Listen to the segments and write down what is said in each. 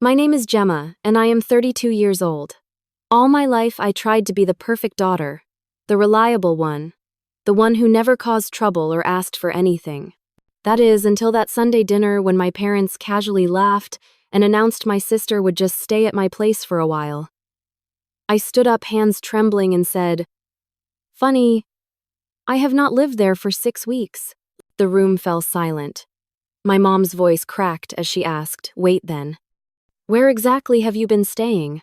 My name is Gemma, and I am 32 years old. All my life I tried to be the perfect daughter, the reliable one, the one who never caused trouble or asked for anything. That is, until that Sunday dinner when my parents casually laughed and announced my sister would just stay at my place for a while. I stood up, hands trembling, and said, "Funny, I have not lived there for 6 weeks." The room fell silent. My mom's voice cracked as she asked, "Wait then. Where exactly have you been staying?"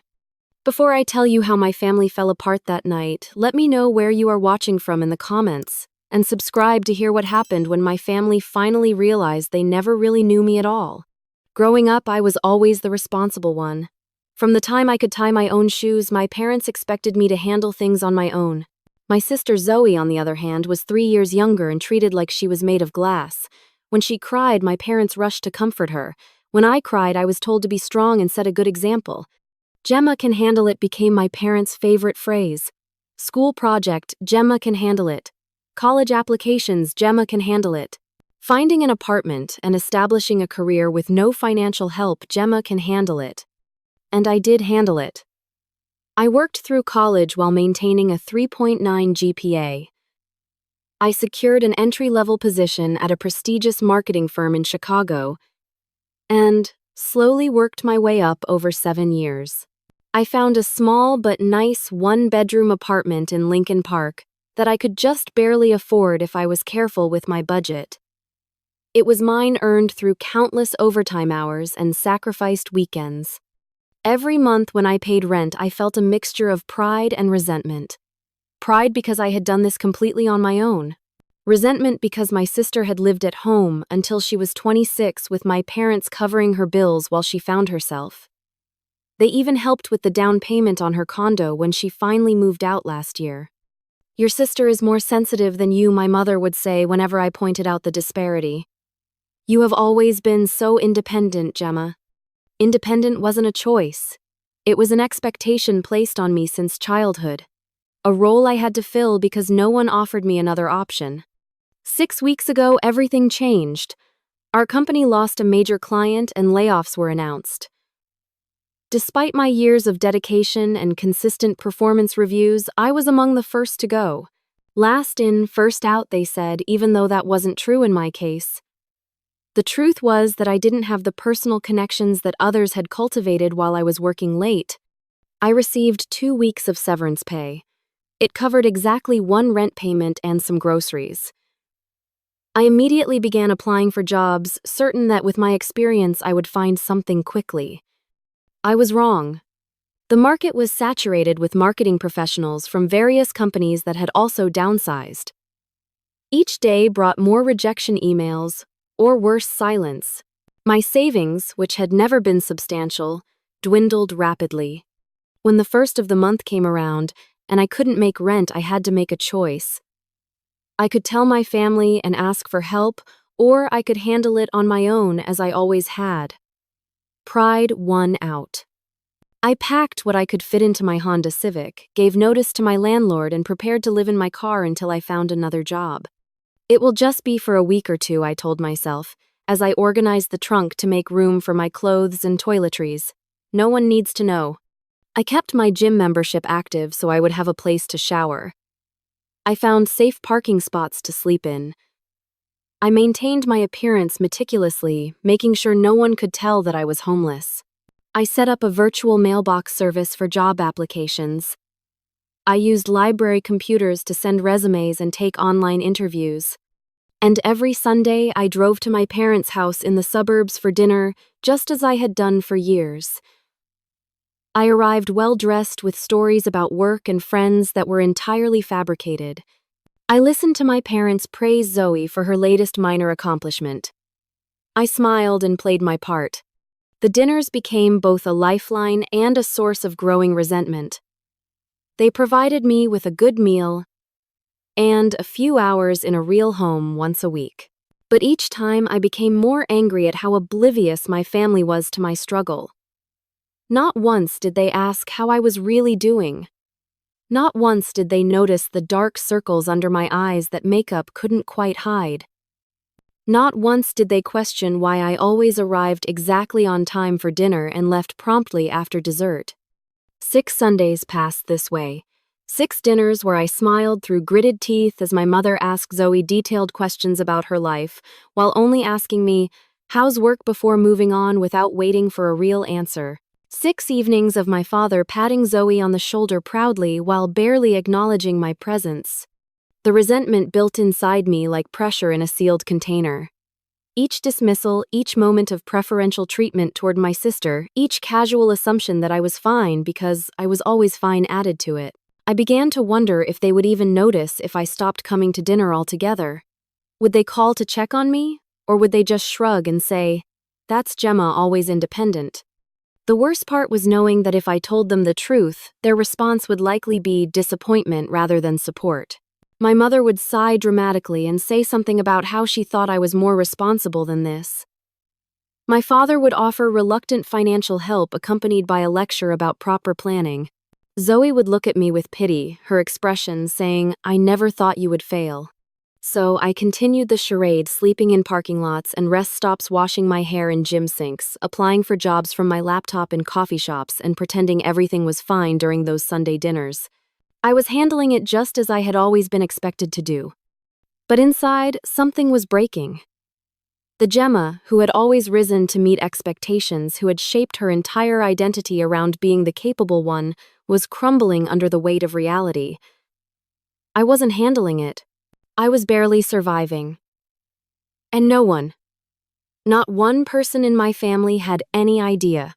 Before I tell you how my family fell apart that night, let me know where you are watching from in the comments, and subscribe to hear what happened when my family finally realized they never really knew me at all. Growing up, I was always the responsible one. From the time I could tie my own shoes, my parents expected me to handle things on my own. My sister Zoe, on the other hand, was 3 years younger and treated like she was made of glass. When she cried, my parents rushed to comfort her. When I cried, I was told to be strong and set a good example. "Gemma can handle it" became my parents' favorite phrase. School project, Gemma can handle it. College applications, Gemma can handle it. Finding an apartment and establishing a career with no financial help, Gemma can handle it. And I did handle it. I worked through college while maintaining a 3.9 GPA. I secured an entry-level position at a prestigious marketing firm in Chicago, and slowly worked my way up over 7 years. I found a small but nice one-bedroom apartment in Lincoln Park that I could just barely afford if I was careful with my budget. It was mine, earned through countless overtime hours and sacrificed weekends. Every month when I paid rent, I felt a mixture of pride and resentment. Pride because I had done this completely on my own. Resentment because my sister had lived at home until she was 26 with my parents covering her bills while she found herself. They even helped with the down payment on her condo when she finally moved out last year. "Your sister is more sensitive than you," my mother would say whenever I pointed out the disparity. "You have always been so independent, Gemma." Independent wasn't a choice. It was an expectation placed on me since childhood. A role I had to fill because no one offered me another option. 6 weeks ago, everything changed. Our company lost a major client and layoffs were announced. Despite my years of dedication and consistent performance reviews, I was among the first to go. Last in, first out, they said, even though that wasn't true in my case. The truth was that I didn't have the personal connections that others had cultivated while I was working late. I received 2 weeks of severance pay. It covered exactly one rent payment and some groceries. I immediately began applying for jobs, certain that with my experience I would find something quickly. I was wrong. The market was saturated with marketing professionals from various companies that had also downsized. Each day brought more rejection emails, or worse, silence. My savings, which had never been substantial, dwindled rapidly. When the first of the month came around and I couldn't make rent, I had to make a choice. I could tell my family and ask for help, or I could handle it on my own as I always had. Pride won out. I packed what I could fit into my Honda Civic, gave notice to my landlord, and prepared to live in my car until I found another job. "It will just be for a week or two," I told myself, as I organized the trunk to make room for my clothes and toiletries. "No one needs to know." I kept my gym membership active so I would have a place to shower. I found safe parking spots to sleep in. I maintained my appearance meticulously, making sure no one could tell that I was homeless. I set up a virtual mailbox service for job applications. I used library computers to send resumes and take online interviews. And every Sunday, I drove to my parents' house in the suburbs for dinner, just as I had done for years. I arrived well-dressed with stories about work and friends that were entirely fabricated. I listened to my parents praise Zoe for her latest minor accomplishment. I smiled and played my part. The dinners became both a lifeline and a source of growing resentment. They provided me with a good meal and a few hours in a real home once a week. But each time I became more angry at how oblivious my family was to my struggle. Not once did they ask how I was really doing. Not once did they notice the dark circles under my eyes that makeup couldn't quite hide. Not once did they question why I always arrived exactly on time for dinner and left promptly after dessert. 6 Sundays passed this way. 6 dinners where I smiled through gritted teeth as my mother asked Zoe detailed questions about her life, while only asking me, "How's work?" before moving on without waiting for a real answer. 6 evenings of my father patting Zoe on the shoulder proudly while barely acknowledging my presence. The resentment built inside me like pressure in a sealed container. Each dismissal, each moment of preferential treatment toward my sister, each casual assumption that I was fine because I was always fine added to it. I began to wonder if they would even notice if I stopped coming to dinner altogether. Would they call to check on me? Or would they just shrug and say, "That's Gemma, always independent"? The worst part was knowing that if I told them the truth, their response would likely be disappointment rather than support. My mother would sigh dramatically and say something about how she thought I was more responsible than this. My father would offer reluctant financial help accompanied by a lecture about proper planning. Zoe would look at me with pity, her expression saying, "I never thought you would fail." So I continued the charade, sleeping in parking lots and rest stops, washing my hair in gym sinks, applying for jobs from my laptop in coffee shops, and pretending everything was fine during those Sunday dinners. I was handling it just as I had always been expected to do. But inside, something was breaking. The Gemma, who had always risen to meet expectations, who had shaped her entire identity around being the capable one, was crumbling under the weight of reality. I wasn't handling it. I was barely surviving. And no one, not one person in my family had any idea.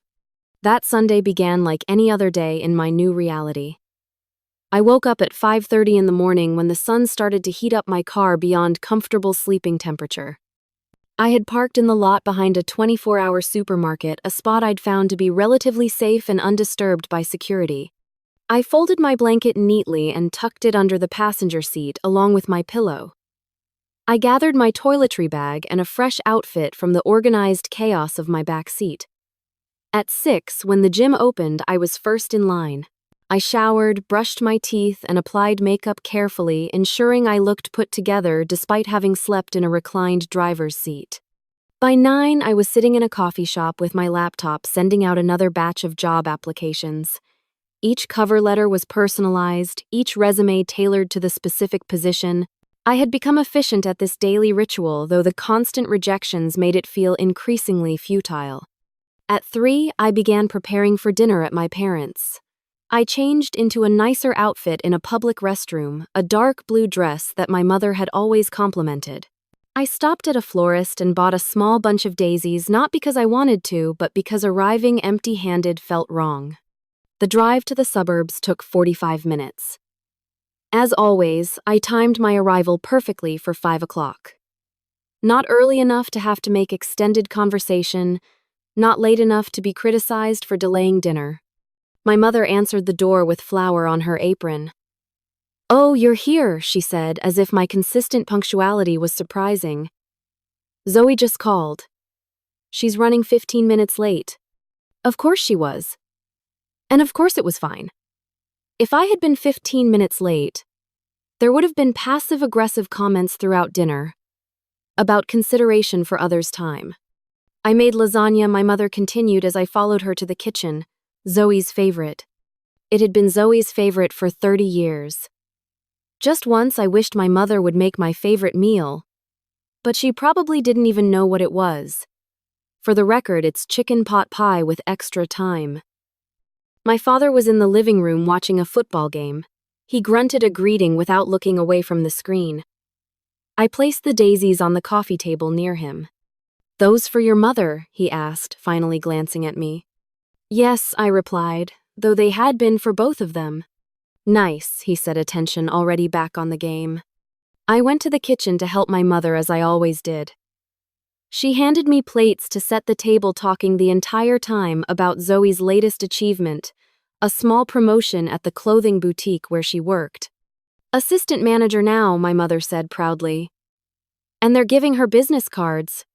That Sunday began like any other day in my new reality. I woke up at 5:30 in the morning when the sun started to heat up my car beyond comfortable sleeping temperature. I had parked in the lot behind a 24-hour supermarket, a spot I'd found to be relatively safe and undisturbed by security. I folded my blanket neatly and tucked it under the passenger seat along with my pillow. I gathered my toiletry bag and a fresh outfit from the organized chaos of my back seat. At 6, when the gym opened, I was first in line. I showered, brushed my teeth, and applied makeup carefully, ensuring I looked put together despite having slept in a reclined driver's seat. By 9, I was sitting in a coffee shop with my laptop sending out another batch of job applications. Each cover letter was personalized, each resume tailored to the specific position. I had become efficient at this daily ritual, though the constant rejections made it feel increasingly futile. At 3, I began preparing for dinner at my parents'. I changed into a nicer outfit in a public restroom, a dark blue dress that my mother had always complimented. I stopped at a florist and bought a small bunch of daisies, not because I wanted to, but because arriving empty-handed felt wrong. The drive to the suburbs took 45 minutes. As always, I timed my arrival perfectly for 5 o'clock. Not early enough to have to make extended conversation, not late enough to be criticized for delaying dinner. My mother answered the door with flour on her apron. "Oh, you're here," she said, as if my consistent punctuality was surprising. "Zoe just called. She's running 15 minutes late." Of course she was. And of course it was fine. If I had been 15 minutes late, there would have been passive-aggressive comments throughout dinner about consideration for others' time. "I made lasagna," my mother continued as I followed her to the kitchen. Zoe's favorite. It had been Zoe's favorite for 30 years. Just once I wished my mother would make my favorite meal, but she probably didn't even know what it was. For the record, it's chicken pot pie with extra thyme. My father was in the living room watching a football game. He grunted a greeting without looking away from the screen. I placed the daisies on the coffee table near him. "Those for your mother?" he asked, finally glancing at me. "Yes," I replied, though they had been for both of them. "Nice," he said, attention already back on the game. I went to the kitchen to help my mother as I always did. She handed me plates to set the table, talking the entire time about Zoe's latest achievement, a small promotion at the clothing boutique where she worked. "Assistant manager now," my mother said proudly. "And they're giving her business cards.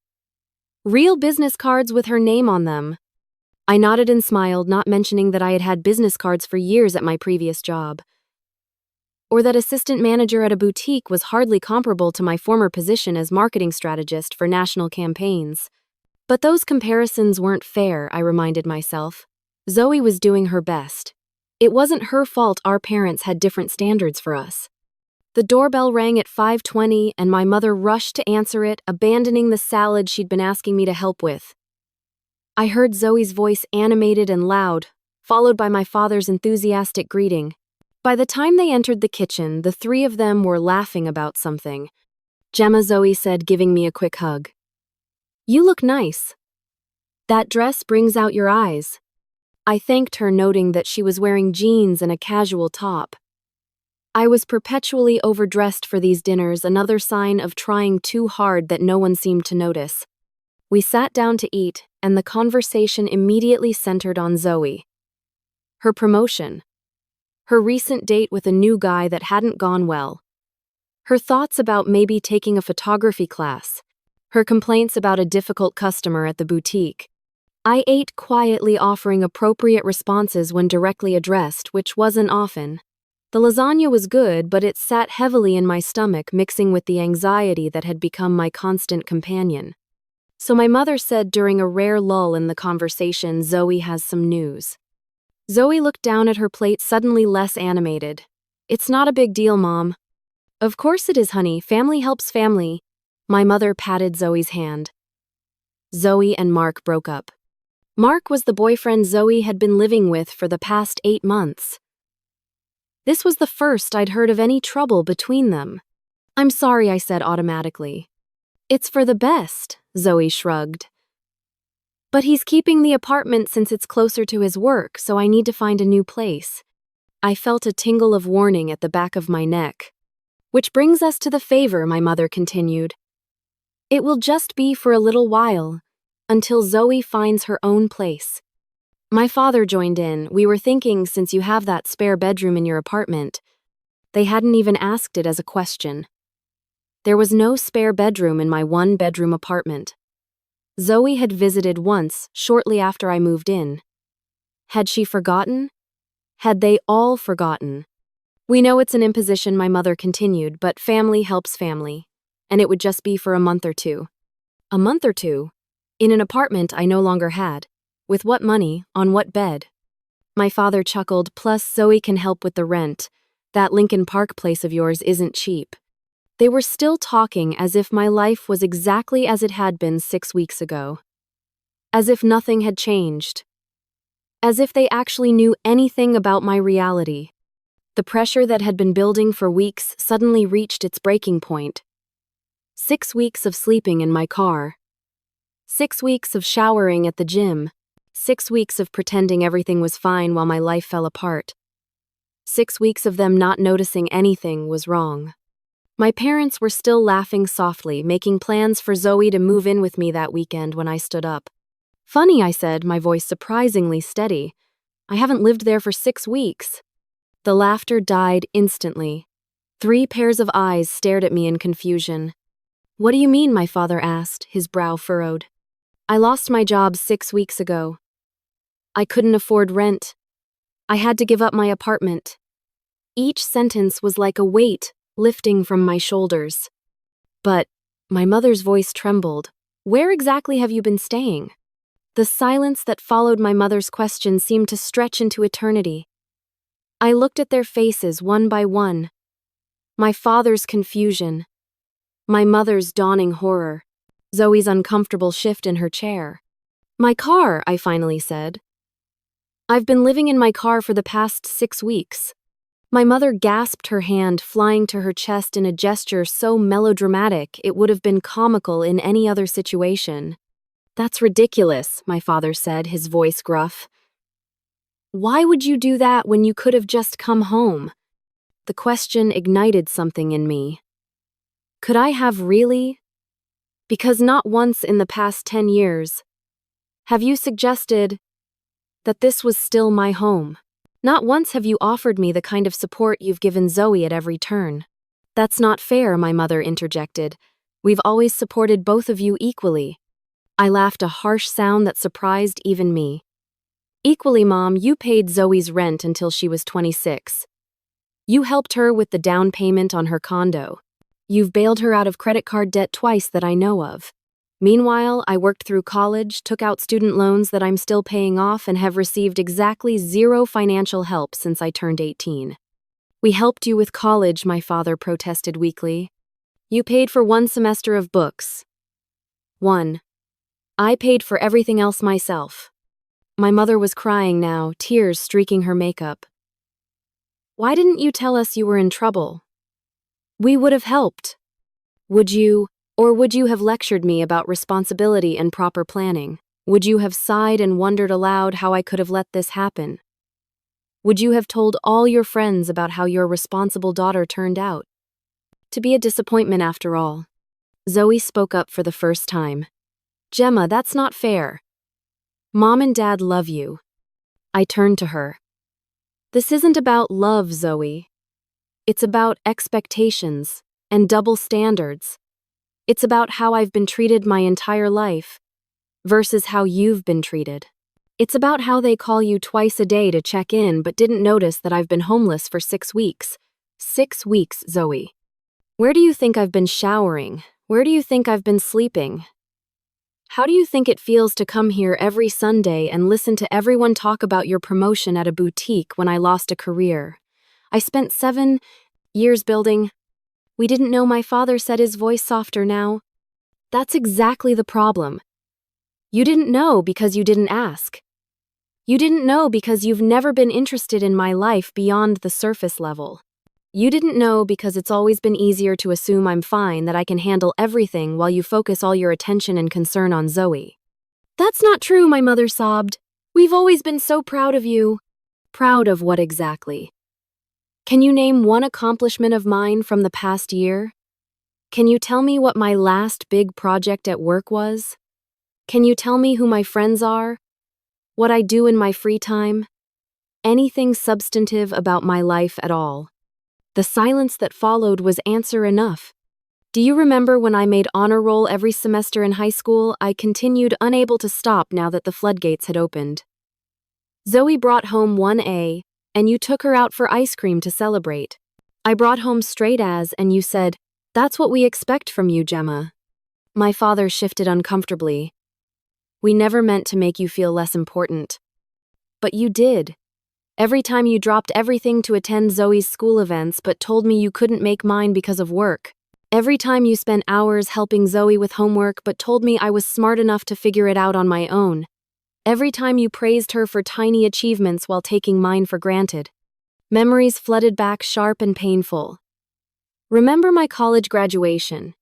Real business cards with her name on them." I nodded and smiled, not mentioning that I had had business cards for years at my previous job. or that assistant manager at a boutique was hardly comparable to my former position as marketing strategist for national campaigns. But those comparisons weren't fair, I reminded myself. Zoe was doing her best. It wasn't her fault our parents had different standards for us. The doorbell rang at 5:20 and my mother rushed to answer it, abandoning the salad she'd been asking me to help with. I heard Zoe's voice animated and loud, followed by my father's enthusiastic greeting. By the time they entered the kitchen, the three of them were laughing about something. "Gemma," Zoe said, giving me a quick hug. "You look nice. That dress brings out your eyes." I thanked her, noting that she was wearing jeans and a casual top. I was perpetually overdressed for these dinners, another sign of trying too hard that no one seemed to notice. We sat down to eat, and the conversation immediately centered on Zoe. Her promotion. Her recent date with a new guy that hadn't gone well. Her thoughts about maybe taking a photography class. Her complaints about a difficult customer at the boutique. I ate quietly, offering appropriate responses when directly addressed, which wasn't often. The lasagna was good, but it sat heavily in my stomach, mixing with the anxiety that had become my constant companion. So my mother said during a rare lull in the conversation, "Zoe has some news." Zoe looked down at her plate, suddenly less animated. "It's not a big deal, Mom." "Of course it is, honey. Family helps family." My mother patted Zoe's hand. Zoe and Mark broke up. Mark was the boyfriend Zoe had been living with for the past 8 months. This was the first I'd heard of any trouble between them. "I'm sorry," I said automatically. "It's for the best," Zoe shrugged. "But he's keeping the apartment since it's closer to his work, so I need to find a new place." I felt a tingle of warning at the back of my neck. "Which brings us to the favor," my mother continued. "It will just be for a little while, until Zoe finds her own place." My father joined in. "We were thinking, since you have that spare bedroom in your apartment." They hadn't even asked it as a question. There was no spare bedroom in my one-bedroom apartment. Zoe had visited once, shortly after I moved in. Had she forgotten? Had they all forgotten? "We know it's an imposition," my mother continued, "but family helps family. And it would just be for a month or two." A month or two? In an apartment I no longer had. With what money, on what bed? My father chuckled, "Plus Zoe can help with the rent. That Lincoln Park place of yours isn't cheap." They were still talking as if my life was exactly as it had been 6 weeks ago. As if nothing had changed. As if they actually knew anything about my reality. The pressure that had been building for weeks suddenly reached its breaking point. 6 weeks of sleeping in my car. 6 weeks of showering at the gym. 6 weeks of pretending everything was fine while my life fell apart. 6 weeks of them not noticing anything was wrong. My parents were still laughing softly, making plans for Zoe to move in with me that weekend when I stood up. "Funny," I said, my voice surprisingly steady. "I haven't lived there for 6 weeks." The laughter died instantly. 3 pairs of eyes stared at me in confusion. "What do you mean?" my father asked, his brow furrowed. "I lost my job 6 weeks ago. I couldn't afford rent. I had to give up my apartment." Each sentence was like a weight lifting from my shoulders. "But," my mother's voice trembled, "where exactly have you been staying?" The silence that followed my mother's question seemed to stretch into eternity. I looked at their faces one by one. My father's confusion. My mother's dawning horror. Zoe's uncomfortable shift in her chair. "My car," I finally said. "I've been living in my car for the past 6 weeks." My mother gasped, her hand flying to her chest in a gesture so melodramatic it would have been comical in any other situation. "That's ridiculous," my father said, his voice gruff. "Why would you do that when you could have just come home?" The question ignited something in me. Could I have really? Because not once in the past 10 years have you suggested that this was still my home. Not once have you offered me the kind of support you've given Zoe at every turn. "That's not fair," my mother interjected. "We've always supported both of you equally." I laughed, a harsh sound that surprised even me. "Equally, Mom, you paid Zoe's rent until she was 26. You helped her with the down payment on her condo. You've bailed her out of credit card debt twice that I know of. Meanwhile, I worked through college, took out student loans that I'm still paying off, and have received exactly zero financial help since I turned 18. We helped you with college, my father protested weakly. You paid for 1 semester of books. 1. I paid for everything else myself. My mother was crying now, tears streaking her makeup. Why didn't you tell us you were in trouble? We would have helped. Would you have lectured me about responsibility and proper planning? Would you have sighed and wondered aloud how I could have let this happen? Would you have told all your friends about how your responsible daughter turned out? To be a disappointment after all. Zoe spoke up for the first time. Gemma, that's not fair. Mom and Dad love you. I turned to her. This isn't about love, Zoe. It's about expectations and double standards. It's about how I've been treated my entire life versus how you've been treated. It's about how they call you twice a day to check in but didn't notice that I've been homeless for 6 weeks. 6 weeks, Zoe. Where do you think I've been showering? Where do you think I've been sleeping? How do you think it feels to come here every Sunday and listen to everyone talk about your promotion at a boutique when I lost a career? I spent 7 years building. We didn't know, my father said, his voice softer now. That's exactly the problem. You didn't know because you didn't ask. You didn't know because you've never been interested in my life beyond the surface level. You didn't know because it's always been easier to assume I'm fine, that I can handle everything while you focus all your attention and concern on Zoe. That's not true, my mother sobbed. We've always been so proud of you. Proud of what exactly? Can you name one accomplishment of mine from the past year? Can you tell me what my last big project at work was? Can you tell me who my friends are? What I do in my free time? Anything substantive about my life at all? The silence that followed was answer enough. Do you remember when I made honor roll every semester in high school? I continued, unable to stop now that the floodgates had opened. Zoe brought home 1A, and you took her out for ice cream to celebrate. I brought home straight A's, and you said, "That's what we expect from you, Gemma." My father shifted uncomfortably. We never meant to make you feel less important. But you did. Every time you dropped everything to attend Zoe's school events but told me you couldn't make mine because of work. Every time you spent hours helping Zoe with homework but told me I was smart enough to figure it out on my own. Every time you praised her for tiny achievements while taking mine for granted. Memories flooded back, sharp and painful. Remember my college graduation?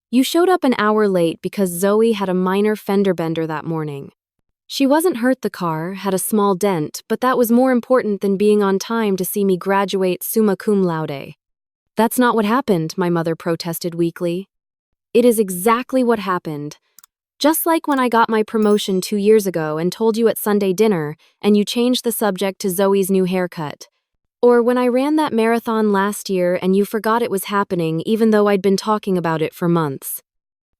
You showed up an hour late because Zoe had a minor fender bender that morning. She wasn't hurt, the car had a small dent, but that was more important than being on time to see me graduate summa cum laude. That's not what happened, my mother protested weakly. It is exactly what happened. Just like when I got my promotion 2 years ago and told you at Sunday dinner, and you changed the subject to Zoe's new haircut. Or when I ran that marathon last year and you forgot it was happening even though I'd been talking about it for months.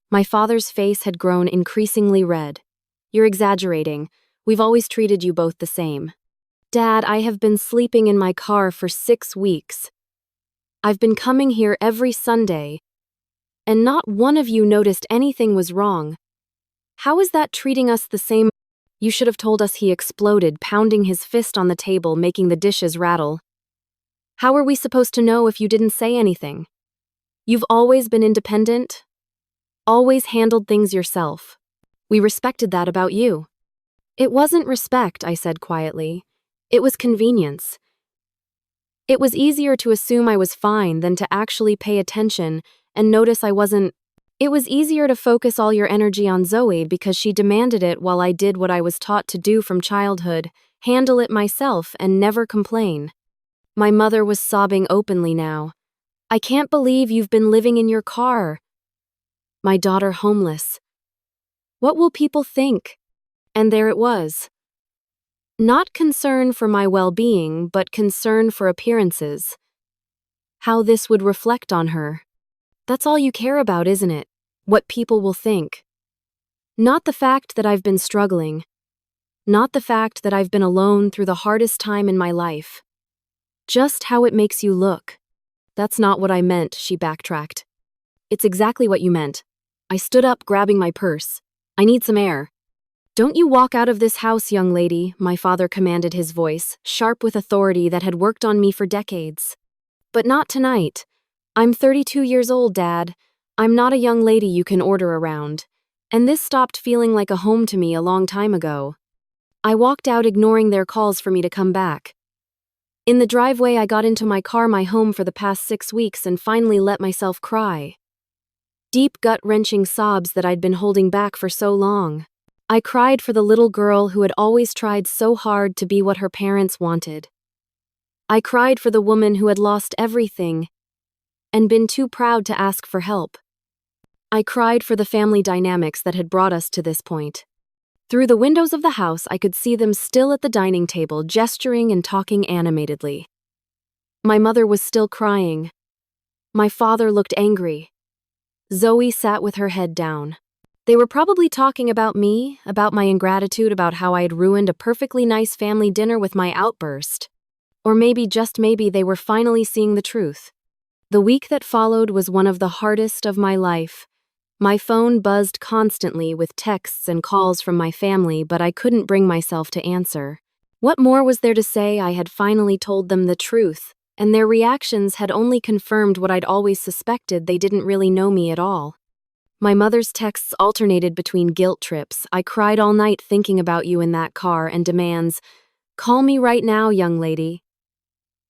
My father's face had grown increasingly red. You're exaggerating. We've always treated you both the same. Dad, I have been sleeping in my car for 6 weeks. I've been coming here every Sunday, and not one of you noticed anything was wrong. How is that treating us the same? You should have told us, he exploded, pounding his fist on the table, making the dishes rattle. How are we supposed to know if you didn't say anything? You've always been independent, always handled things yourself. We respected that about you. It wasn't respect, I said quietly. It was convenience. It was easier to assume I was fine than to actually pay attention and notice I wasn't. It was easier to focus all your energy on Zoe because she demanded it while I did what I was taught to do from childhood, handle it myself and never complain. My mother was sobbing openly now. I can't believe you've been living in your car. My daughter homeless. What will people think? And there it was. Not concern for my well-being, but concern for appearances. How this would reflect on her. That's all you care about, isn't it? What people will think. Not the fact that I've been struggling. Not the fact that I've been alone through the hardest time in my life. Just how it makes you look. That's not what I meant, she backtracked. It's exactly what you meant. I stood up, grabbing my purse. I need some air. Don't you walk out of this house, young lady, my father commanded, his voice, sharp with authority that had worked on me for decades. But not tonight. I'm 32 years old, Dad. I'm not a young lady you can order around. And this stopped feeling like a home to me a long time ago. I walked out, ignoring their calls for me to come back. In the driveway, I got into my car, my home for the past 6 weeks, and finally let myself cry. Deep, gut-wrenching sobs that I'd been holding back for so long. I cried for the little girl who had always tried so hard to be what her parents wanted. I cried for the woman who had lost everything and been too proud to ask for help. I cried for the family dynamics that had brought us to this point. Through the windows of the house, I could see them still at the dining table, gesturing and talking animatedly. My mother was still crying. My father looked angry. Zoe sat with her head down. They were probably talking about me, about my ingratitude, about how I had ruined a perfectly nice family dinner with my outburst. Or maybe, just maybe, they were finally seeing the truth. The week that followed was one of the hardest of my life. My phone buzzed constantly with texts and calls from my family, but I couldn't bring myself to answer. What more was there to say? I had finally told them the truth, and their reactions had only confirmed what I'd always suspected: they didn't really know me at all. My mother's texts alternated between guilt trips. I cried all night thinking about you in that car, and demands, "Call me right now, young lady."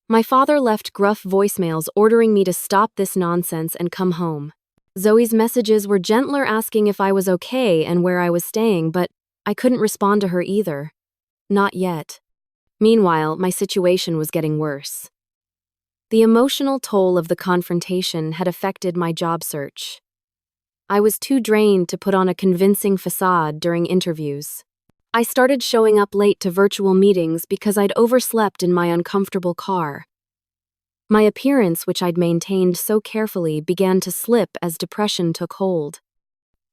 My father left gruff voicemails ordering me to stop this nonsense and come home. Zoe's messages were gentler, asking if I was okay and where I was staying, but I couldn't respond to her either. Not yet. Meanwhile, my situation was getting worse. The emotional toll of the confrontation had affected my job search. I was too drained to put on a convincing facade during interviews. I started showing up late to virtual meetings because I'd overslept in my uncomfortable car. My appearance, which I'd maintained so carefully, began to slip as depression took hold.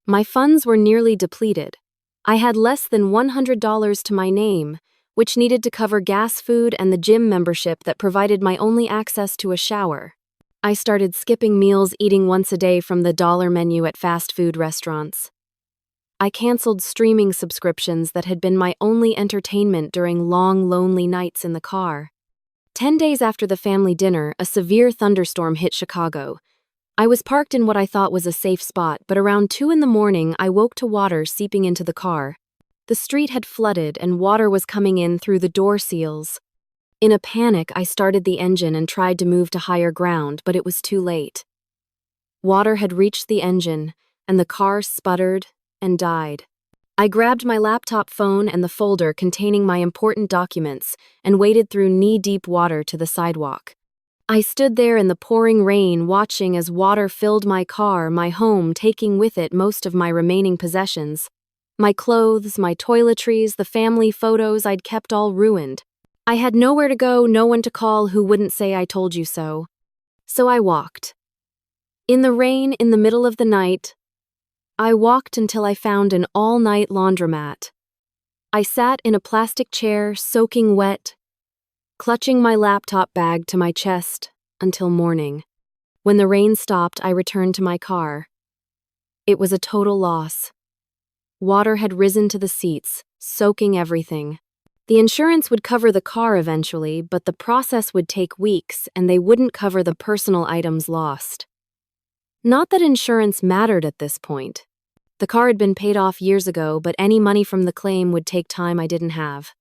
My funds were nearly depleted. I had less than $100 to my name, which needed to cover gas, food, and the gym membership that provided my only access to a shower. I started skipping meals, eating once a day from the dollar menu at fast food restaurants. I canceled streaming subscriptions that had been my only entertainment during long, lonely nights in the car. 10 days after the family dinner, a severe thunderstorm hit Chicago. I was parked in what I thought was a safe spot, but around 2 in the morning, I woke to water seeping into the car. The street had flooded, and water was coming in through the door seals. In a panic, I started the engine and tried to move to higher ground, but it was too late. Water had reached the engine, and the car sputtered and died. I grabbed my laptop phone and the folder containing my important documents and waded through knee-deep water to the sidewalk. I stood there in the pouring rain, watching as water filled my car, my home, taking with it most of my remaining possessions. My clothes, my toiletries, the family photos I'd kept, all ruined. I had nowhere to go, no one to call who wouldn't say "I told you so." So I walked. In the rain, in the middle of the night, I walked until I found an all-night laundromat. I sat in a plastic chair, soaking wet, clutching my laptop bag to my chest until morning. When the rain stopped, I returned to my car. It was a total loss. Water had risen to the seats, soaking everything. The insurance would cover the car eventually, but the process would take weeks, and they wouldn't cover the personal items lost. Not that insurance mattered at this point. The car had been paid off years ago, but any money from the claim would take time I didn't have.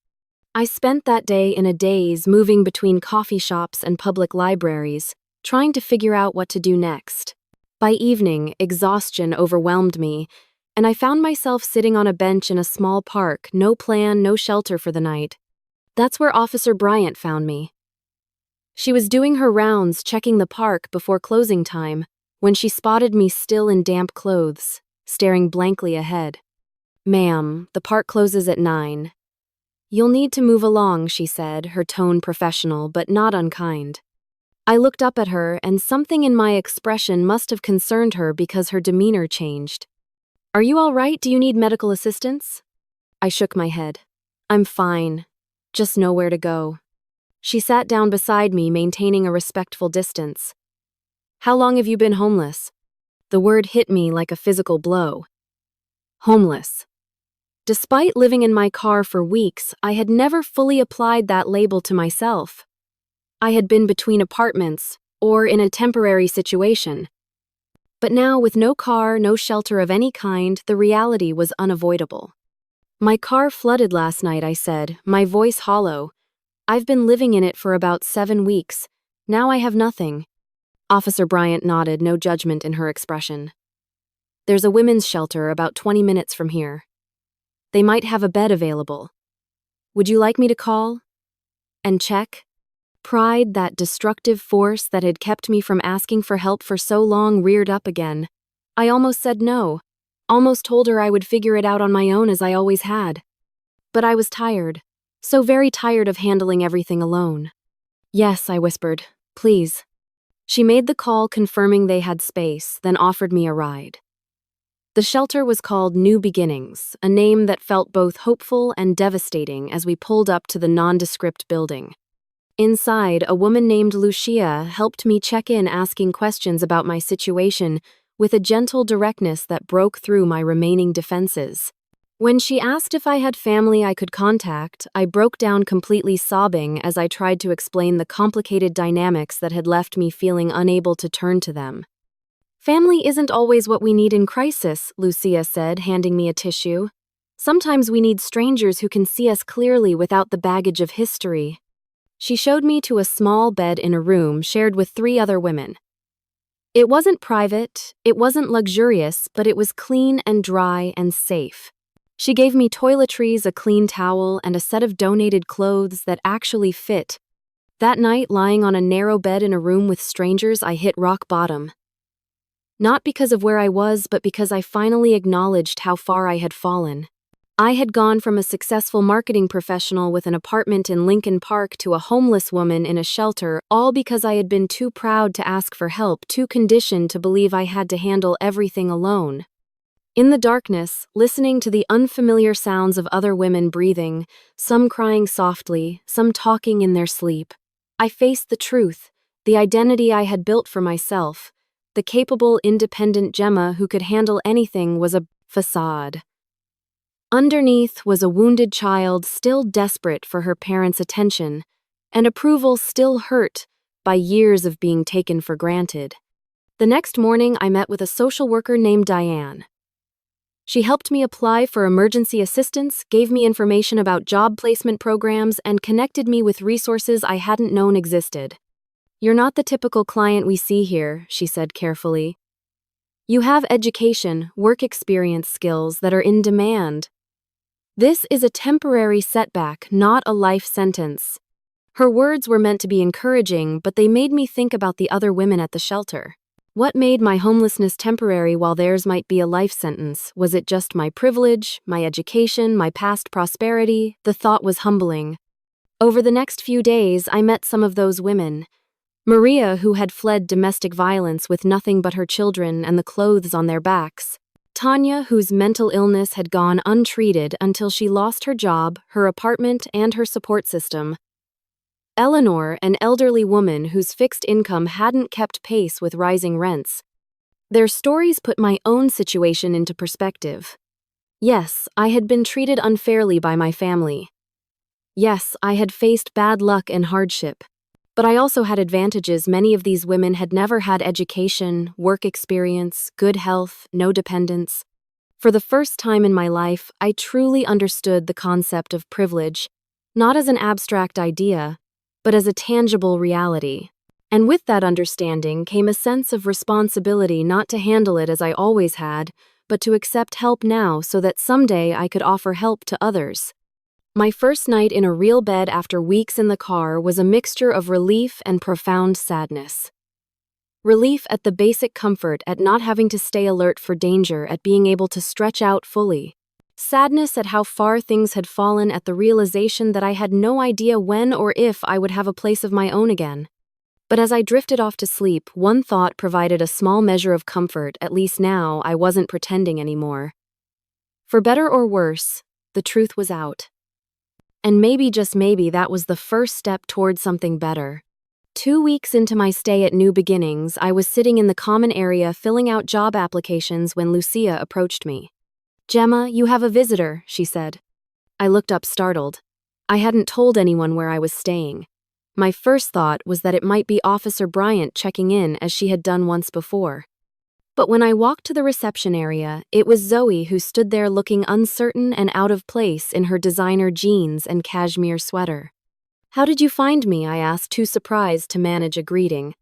I spent that day in a daze, moving between coffee shops and public libraries, trying to figure out what to do next. By evening, exhaustion overwhelmed me, and I found myself sitting on a bench in a small park, no plan, no shelter for the night. That's where Officer Bryant found me. She was doing her rounds, checking the park before closing time, when she spotted me still in damp clothes, staring blankly ahead. "Ma'am, the park closes at 9. You'll need to move along," she said, her tone professional but not unkind. I looked up at her, and something in my expression must have concerned her because her demeanor changed. "Are you all right? Do you need medical assistance?" I shook my head. "I'm fine. Just nowhere to go." She sat down beside me, maintaining a respectful distance. How long have you been homeless? The word hit me like a physical blow. Homeless. Despite living in my car for weeks, I had never fully applied that label to myself. I had been between apartments, or in a temporary situation. But now, with no car, no shelter of any kind, the reality was unavoidable. My car flooded last night, I said, my voice hollow. I've been living in it for about 7 weeks. Now I have nothing. Officer Bryant nodded, no judgment in her expression. There's a women's shelter about 20 minutes from here. They might have a bed available. Would you like me to call? And check? Pride, that destructive force that had kept me from asking for help for so long, reared up again. I almost said no. Almost told her I would figure it out on my own as I always had. But I was tired. So very tired of handling everything alone. Yes, I whispered. Please. She made the call, confirming they had space, then offered me a ride. The shelter was called New Beginnings, a name that felt both hopeful and devastating as we pulled up to the nondescript building. Inside, a woman named Lucia helped me check in, asking questions about my situation with a gentle directness that broke through my remaining defenses. When she asked if I had family I could contact, I broke down, completely sobbing as I tried to explain the complicated dynamics that had left me feeling unable to turn to them. Family isn't always what we need in crisis, Lucia said, handing me a tissue. Sometimes we need strangers who can see us clearly without the baggage of history. She showed me to a small bed in a room shared with 3 other women. It wasn't private, it wasn't luxurious, but it was clean and dry and safe. She gave me toiletries, a clean towel, and a set of donated clothes that actually fit. That night, lying on a narrow bed in a room with strangers, I hit rock bottom. Not because of where I was, but because I finally acknowledged how far I had fallen. I had gone from a successful marketing professional with an apartment in Lincoln Park to a homeless woman in a shelter, all because I had been too proud to ask for help, too conditioned to believe I had to handle everything alone. In the darkness, listening to the unfamiliar sounds of other women breathing, some crying softly, some talking in their sleep, I faced the truth, the identity I had built for myself. The capable, independent Gemma who could handle anything was a facade. Underneath was a wounded child still desperate for her parents' attention, and approval still hurt by years of being taken for granted. The next morning, I met with a social worker named Diane. She helped me apply for emergency assistance, gave me information about job placement programs, and connected me with resources I hadn't known existed. You're not the typical client we see here, she said carefully. You have education, work experience skills that are in demand. This is a temporary setback, not a life sentence. Her words were meant to be encouraging, but they made me think about the other women at the shelter. What made my homelessness temporary while theirs might be a life sentence? Was it just my privilege, my education, my past prosperity? The thought was humbling. Over the next few days, I met some of those women. Maria, who had fled domestic violence with nothing but her children and the clothes on their backs. Tanya, whose mental illness had gone untreated until she lost her job, her apartment, and her support system. Eleanor, an elderly woman whose fixed income hadn't kept pace with rising rents. Their stories put my own situation into perspective. Yes, I had been treated unfairly by my family. Yes, I had faced bad luck and hardship. But I also had advantages. Many of these women had never had education, work experience, good health, no dependents. For the first time in my life, I truly understood the concept of privilege, not as an abstract idea, but as a tangible reality. And with that understanding came a sense of responsibility, not to handle it as I always had, but to accept help now so that someday I could offer help to others. My first night in a real bed after weeks in the car was a mixture of relief and profound sadness. Relief at the basic comfort, at not having to stay alert for danger, at being able to stretch out fully. Sadness at how far things had fallen, at the realization that I had no idea when or if I would have a place of my own again. But as I drifted off to sleep, one thought provided a small measure of comfort. At least now I wasn't pretending anymore. For better or worse, the truth was out. And maybe, just maybe, that was the first step toward something better. 2 weeks into my stay at New Beginnings, I was sitting in the common area filling out job applications when Lucia approached me. "Gemma, you have a visitor," she said. I looked up startled. I hadn't told anyone where I was staying. My first thought was that it might be Officer Bryant checking in as she had done once before. But when I walked to the reception area, it was Zoe who stood there looking uncertain and out of place in her designer jeans and cashmere sweater. "How did you find me?" I asked, too surprised to manage a greeting.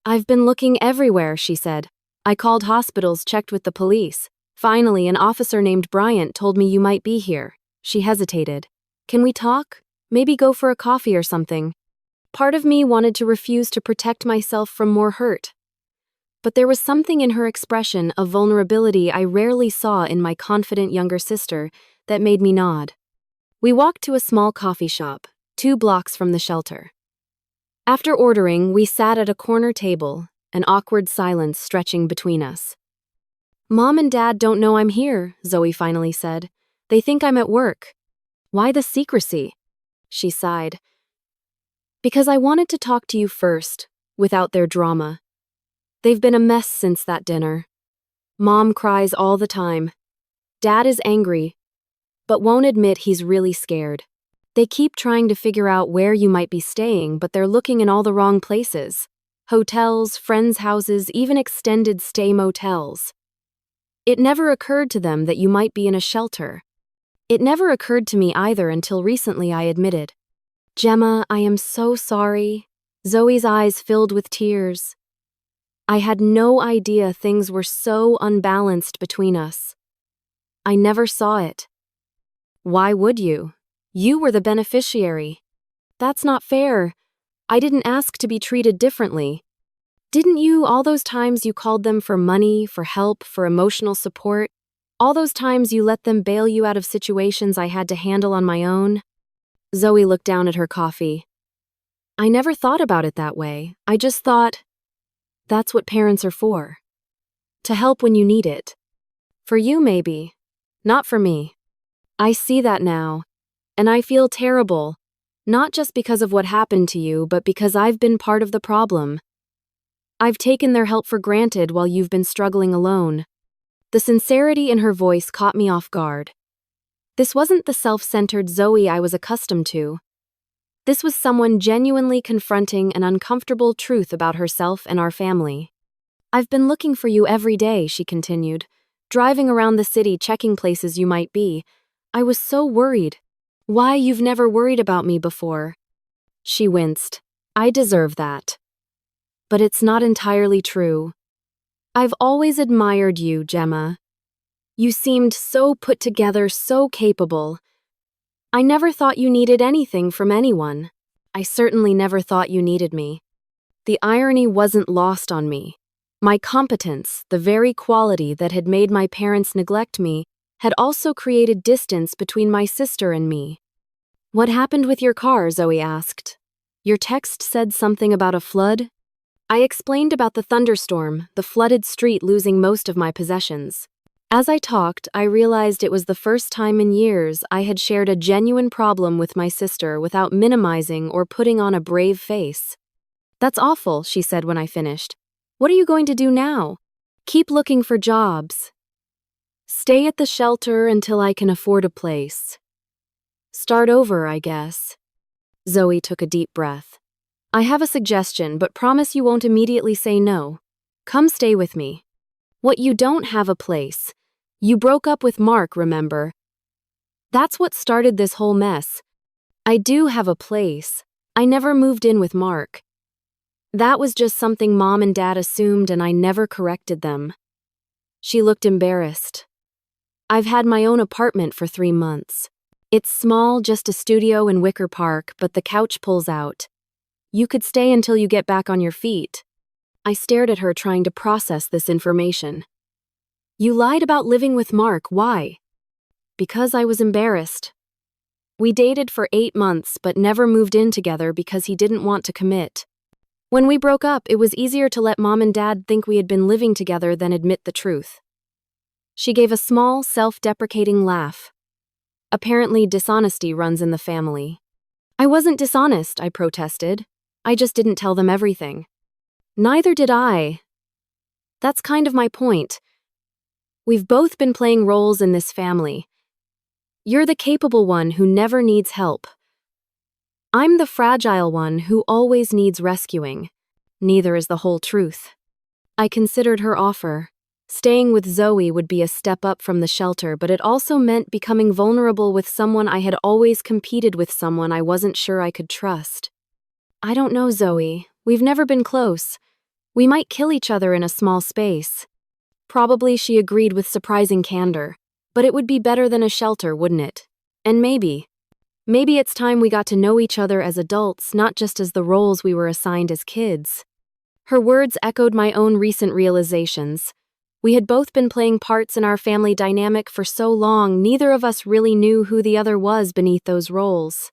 "I've been looking everywhere," she said. "I called hospitals, checked with the police. Finally, an officer named Bryant told me you might be here." She hesitated. "Can we talk? Maybe go for a coffee or something?" Part of me wanted to refuse to protect myself from more hurt. But there was something in her expression of vulnerability I rarely saw in my confident younger sister that made me nod. We walked to a small coffee shop, 2 blocks from the shelter. After ordering, we sat at a corner table, an awkward silence stretching between us. "Mom and Dad don't know I'm here," Zoe finally said. "They think I'm at work." "Why the secrecy?" She sighed. "Because I wanted to talk to you first, without their drama. They've been a mess since that dinner. Mom cries all the time. Dad is angry, but won't admit he's really scared. They keep trying to figure out where you might be staying, but they're looking in all the wrong places. Hotels, friends' houses, even extended stay motels. It never occurred to them that you might be in a shelter. It never occurred to me either until recently, I admitted. "Gemma, I am so sorry." Zoe's eyes filled with tears. "I had no idea things were so unbalanced between us. I never saw it." "Why would you? You were the beneficiary." "That's not fair. I didn't ask to be treated differently." "Didn't you, all those times you called them for money, for help, for emotional support? All those times you let them bail you out of situations I had to handle on my own?" Zoe looked down at her coffee. "I never thought about it that way. I just thought, that's what parents are for. To help when you need it. For you, maybe. Not for me. I see that now. And I feel terrible. Not just because of what happened to you, but because I've been part of the problem. I've taken their help for granted while you've been struggling alone." The sincerity in her voice caught me off guard. This wasn't the self-centered Zoe I was accustomed to. This was someone genuinely confronting an uncomfortable truth about herself and our family. "I've been looking for you every day," she continued, "driving around the city checking places you might be. I was so worried." "Why, you've never worried about me before." She winced. "I deserve that. But it's not entirely true. I've always admired you, Gemma. You seemed so put together, so capable. I never thought you needed anything from anyone. I certainly never thought you needed me." The irony wasn't lost on me. My competence, the very quality that had made my parents neglect me, had also created distance between my sister and me. "What happened with your car?" Zoe asked. "Your text said something about a flood?" I explained about the thunderstorm, the flooded street, losing most of my possessions. As I talked, I realized it was the first time in years I had shared a genuine problem with my sister without minimizing or putting on a brave face. "That's awful," she said when I finished. "What are you going to do now?" "Keep looking for jobs. Stay at the shelter until I can afford a place. Start over, I guess." Zoe took a deep breath. "I have a suggestion, but promise you won't immediately say no. Come stay with me." "What, you don't have a place? You broke up with Mark, remember? That's what started this whole mess." "I do have a place. I never moved in with Mark. That was just something Mom and Dad assumed, and I never corrected them." She looked embarrassed. "I've had my own apartment for 3 months. It's small, just a studio in Wicker Park, but the couch pulls out. You could stay until you get back on your feet." I stared at her, trying to process this information. "You lied about living with Mark. Why?" "Because I was embarrassed. We dated for 8 months but never moved in together because he didn't want to commit. When we broke up, it was easier to let Mom and Dad think we had been living together than admit the truth." She gave a small, self-deprecating laugh. Apparently, dishonesty runs in the family. I wasn't dishonest, I protested. I just didn't tell them everything. Neither did I. That's kind of my point. We've both been playing roles in this family. You're the capable one who never needs help. I'm the fragile one who always needs rescuing. Neither is the whole truth. I considered her offer. Staying with Zoe would be a step up from the shelter, but it also meant becoming vulnerable with someone I had always competed with, someone I wasn't sure I could trust. I don't know, Zoe. We've never been close. We might kill each other in a small space. Probably, she agreed with surprising candor. But it would be better than a shelter, wouldn't it? And maybe it's time we got to know each other as adults, not just as the roles we were assigned as kids. Her words echoed my own recent realizations. We had both been playing parts in our family dynamic for so long, neither of us really knew who the other was beneath those roles.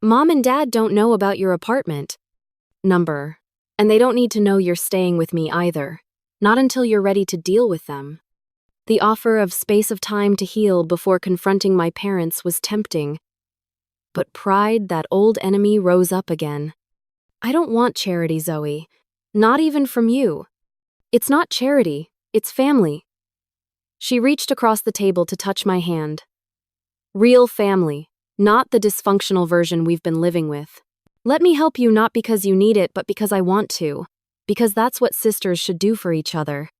Mom and Dad don't know about your apartment number, and they don't need to know you're staying with me either. Not until you're ready to deal with them. The offer of space of time to heal before confronting my parents was tempting. But pride, that old enemy, rose up again. I don't want charity, Zoe. Not even from you. It's not charity, it's family. She reached across the table to touch my hand. Real family, not the dysfunctional version we've been living with. Let me help you, not because you need it, but because I want to. Because that's what sisters should do for each other.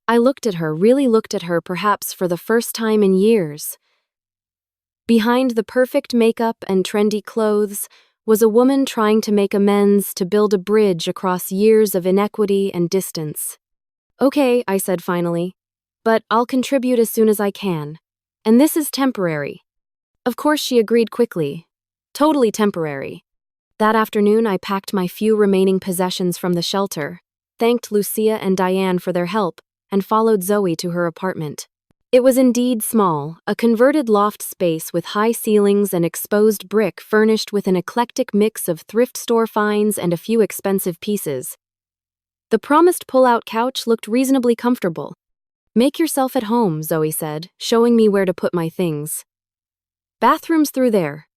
I looked at her, really looked at her, perhaps for the first time in years. Behind the perfect makeup and trendy clothes was a woman trying to make amends, to build a bridge across years of inequity and distance. Okay, I said finally, but I'll contribute as soon as I can. And this is temporary. Of course, she agreed quickly. Totally temporary. That afternoon, I packed my few remaining possessions from the shelter, thanked Lucia and Diane for their help, and followed Zoe to her apartment. It was indeed small, a converted loft space with high ceilings and exposed brick, furnished with an eclectic mix of thrift store finds and a few expensive pieces. The promised pull-out couch looked reasonably comfortable. Make yourself at home, Zoe said, showing me where to put my things. Bathroom's through there.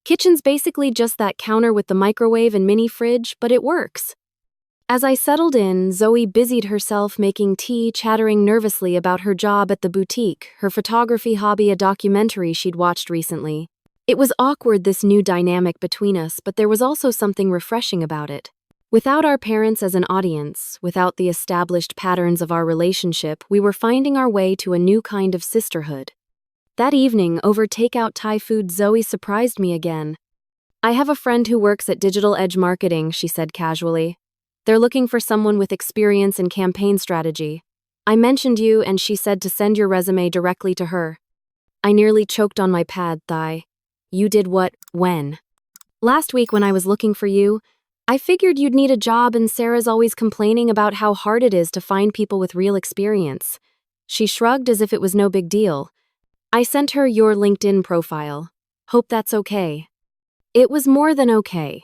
Kitchen's basically just that counter with the microwave and mini fridge, but it works. As I settled in, Zoe busied herself making tea, chattering nervously about her job at the boutique, her photography hobby, a documentary she'd watched recently. It was awkward, this new dynamic between us, but there was also something refreshing about it. Without our parents as an audience, without the established patterns of our relationship, we were finding our way to a new kind of sisterhood. That evening, over takeout Thai food, Zoe surprised me again. I have a friend who works at Digital Edge Marketing, she said casually. They're looking for someone with experience in campaign strategy. I mentioned you, and she said to send your resume directly to her. I nearly choked on my pad thigh. You did what? When? Last week when I was looking for you, I figured you'd need a job, and Sarah's always complaining about how hard it is to find people with real experience. She shrugged as if it was no big deal. I sent her your LinkedIn profile. Hope that's okay. It was more than okay.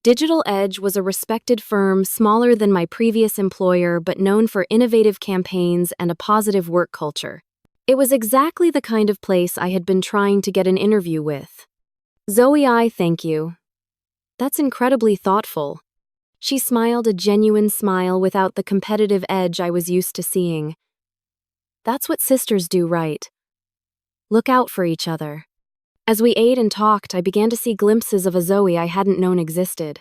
Digital Edge was a respected firm, smaller than my previous employer, but known for innovative campaigns and a positive work culture. It was exactly the kind of place I had been trying to get an interview with. Zoe, I thank you. That's incredibly thoughtful. She smiled, a genuine smile without the competitive edge I was used to seeing. That's what sisters do, right? Look out for each other. As we ate and talked, I began to see glimpses of a Zoe I hadn't known existed.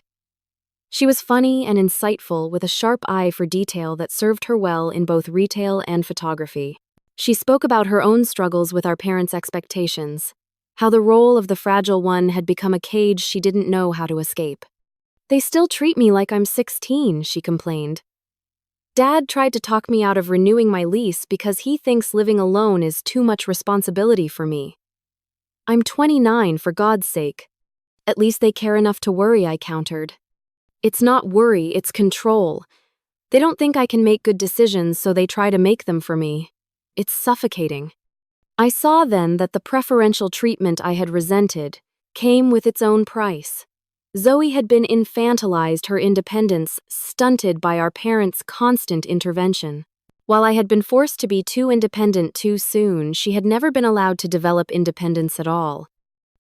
She was funny and insightful, with a sharp eye for detail that served her well in both retail and photography. She spoke about her own struggles with our parents' expectations, how the role of the fragile one had become a cage she didn't know how to escape. They still treat me like I'm 16, she complained. Dad tried to talk me out of renewing my lease because he thinks living alone is too much responsibility for me. I'm 29, for God's sake. At least they care enough to worry, I countered. It's not worry, it's control. They don't think I can make good decisions, so they try to make them for me. It's suffocating. I saw then that the preferential treatment I had resented came with its own price. Zoe had been infantilized, her independence stunted by our parents' constant intervention. While I had been forced to be too independent too soon, she had never been allowed to develop independence at all.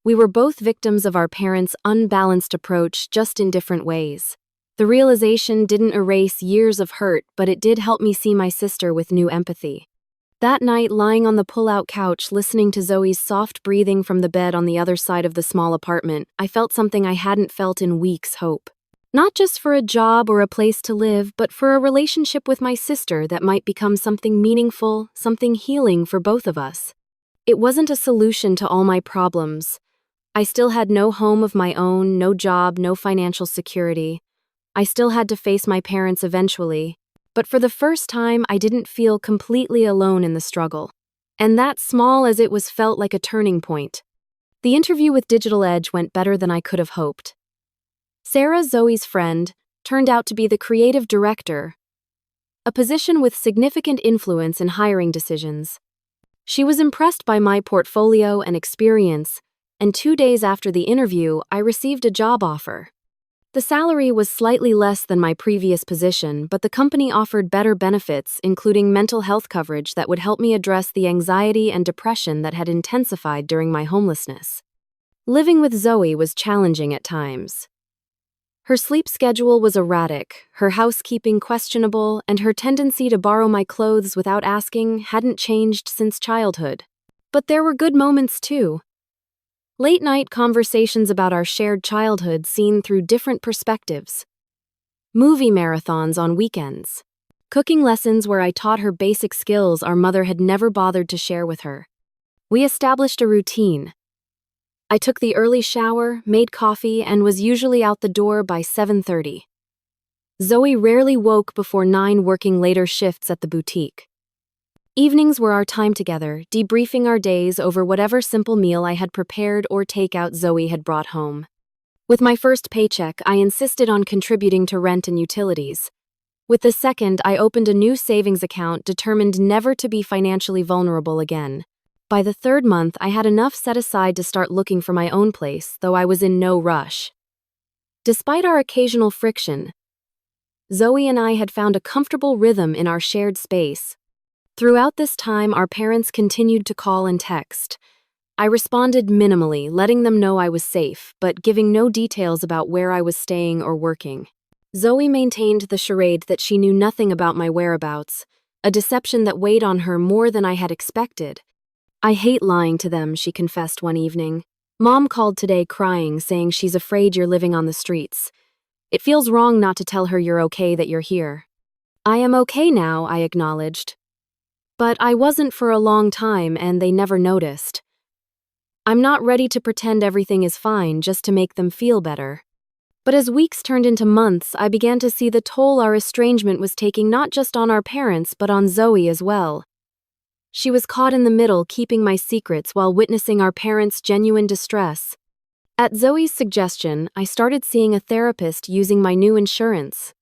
We were both victims of our parents' unbalanced approach, just in different ways. The realization didn't erase years of hurt, but it did help me see my sister with new empathy. That night, lying on the pull-out couch, listening to Zoe's soft breathing from the bed on the other side of the small apartment, I felt something I hadn't felt in weeks: hope. Not just for a job or a place to live, but for a relationship with my sister that might become something meaningful, something healing for both of us. It wasn't a solution to all my problems. I still had no home of my own, no job, no financial security. I still had to face my parents eventually. But for the first time, I didn't feel completely alone in the struggle. And that, small as it was, felt like a turning point. The interview with Digital Edge went better than I could have hoped. Sarah, Zoe's friend, turned out to be the creative director, a position with significant influence in hiring decisions. She was impressed by my portfolio and experience, and 2 days after the interview, I received a job offer. The salary was slightly less than my previous position, but the company offered better benefits, including mental health coverage that would help me address the anxiety and depression that had intensified during my homelessness. Living with Zoe was challenging at times. Her sleep schedule was erratic, her housekeeping questionable, and her tendency to borrow my clothes without asking hadn't changed since childhood. But there were good moments too. Late-night conversations about our shared childhood seen through different perspectives. Movie marathons on weekends. Cooking lessons where I taught her basic skills our mother had never bothered to share with her. We established a routine. I took the early shower, made coffee, and was usually out the door by 7:30. Zoe rarely woke before 9, working later shifts at the boutique. Evenings were our time together, debriefing our days over whatever simple meal I had prepared or takeout Zoe had brought home. With my first paycheck, I insisted on contributing to rent and utilities. With the second, I opened a new savings account, determined never to be financially vulnerable again. By the third month, I had enough set aside to start looking for my own place, though I was in no rush. Despite our occasional friction, Zoe and I had found a comfortable rhythm in our shared space. Throughout this time, our parents continued to call and text. I responded minimally, letting them know I was safe, but giving no details about where I was staying or working. Zoe maintained the charade that she knew nothing about my whereabouts, a deception that weighed on her more than I had expected. "I hate lying to them," she confessed one evening. "Mom called today crying, saying she's afraid you're living on the streets. It feels wrong not to tell her you're okay, that you're here." "I am okay now," I acknowledged. "But I wasn't for a long time, and they never noticed. I'm not ready to pretend everything is fine just to make them feel better." But as weeks turned into months, I began to see the toll our estrangement was taking, not just on our parents, but on Zoe as well. She was caught in the middle, keeping my secrets while witnessing our parents' genuine distress. At Zoe's suggestion, I started seeing a therapist using my new insurance.